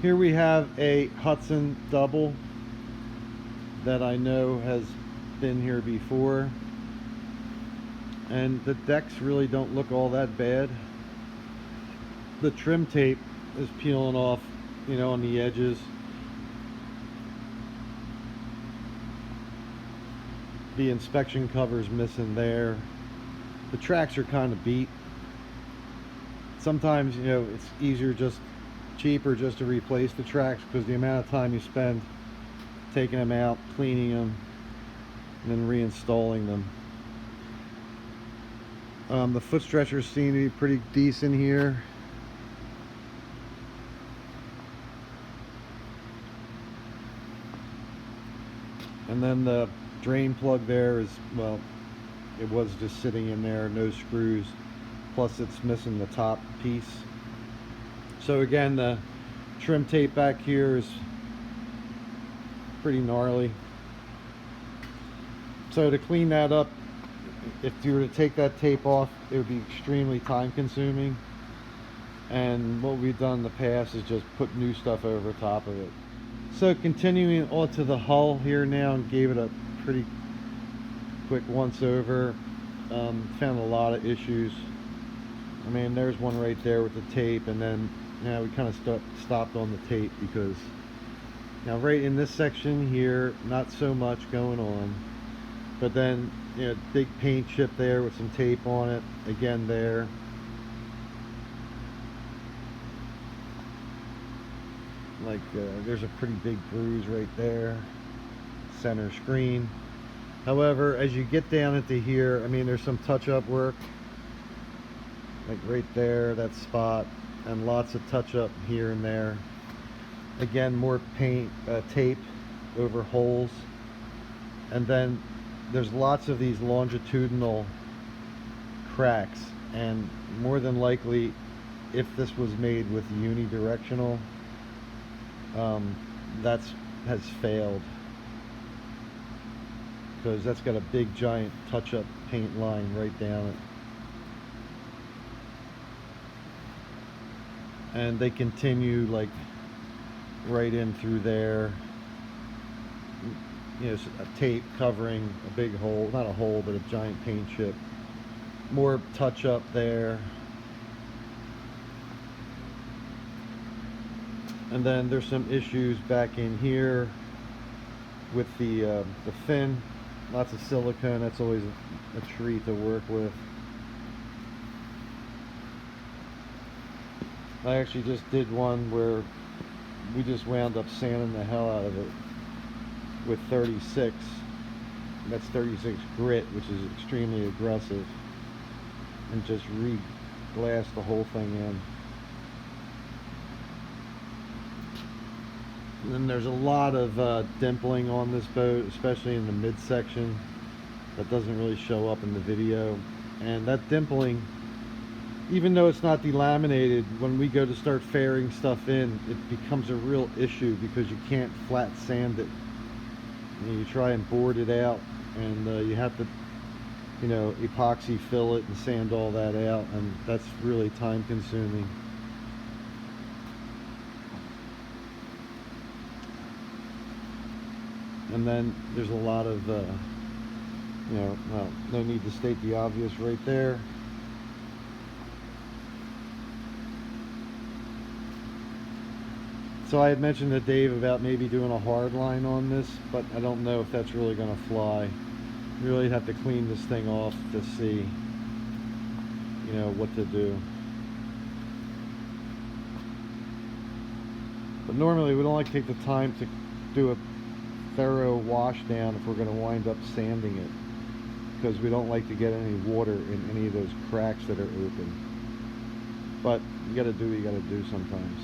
Here we have a Hudson double that I know has been here before, and the decks really don't look all that bad. The trim tape is peeling off, on the edges. The inspection cover's missing there. The tracks are kind of beat. Sometimes, it's cheaper just to replace the tracks, because the amount of time you spend taking them out, cleaning them, and then reinstalling them. The foot stretchers seem to be pretty decent here. And then the drain plug there is, well, it was just sitting in there, no screws, plus it's missing the top piece. So again, the trim tape back here is pretty gnarly. So to clean that up, if you were to take that tape off, it would be extremely time consuming. And what we've done in the past is just put new stuff over top of it. So continuing onto the hull here now, and gave it a pretty quick once over. Found a lot of issues. I mean, there's one right there with the tape, and then we kind of stopped on the tape, because now right in this section here, not so much going on, but then big paint chip there with some tape on it again there. Like there's a pretty big bruise right there, center screen. However, as you get down into here, I mean, there's some touch-up work, like right there, that spot, and lots of touch-up here and there. Again, more paint, tape over holes, and then there's lots of these longitudinal cracks, and more than likely, if this was made with unidirectional, has failed, because that's got a big giant touch-up paint line right down it. And they continue like right in through there. A tape covering a big hole, not a hole, but a giant paint chip. More touch-up there. And then there's some issues back in here with the fin. Lots of silicone. That's always a treat to work with. I actually just did one where we just wound up sanding the hell out of it with 36. That's 36 grit, which is extremely aggressive, and just re-glassed the whole thing in. And then there's a lot of dimpling on this boat, especially in the midsection. That doesn't really show up in the video. And that dimpling, even though it's not delaminated, when we go to start fairing stuff in, it becomes a real issue, because you can't flat sand it. You try and board it out, and you have to, epoxy fill it and sand all that out, and that's really time consuming. And then there's a lot of, well, no need to state the obvious right there. So I had mentioned to Dave about maybe doing a hard line on this, but I don't know if that's really going to fly. You really have to clean this thing off to see, what to do. But normally we don't like to take the time to do a thorough wash down if we're going to wind up sanding it, because we don't like to get any water in any of those cracks that are open. But you got to do what you got to do sometimes.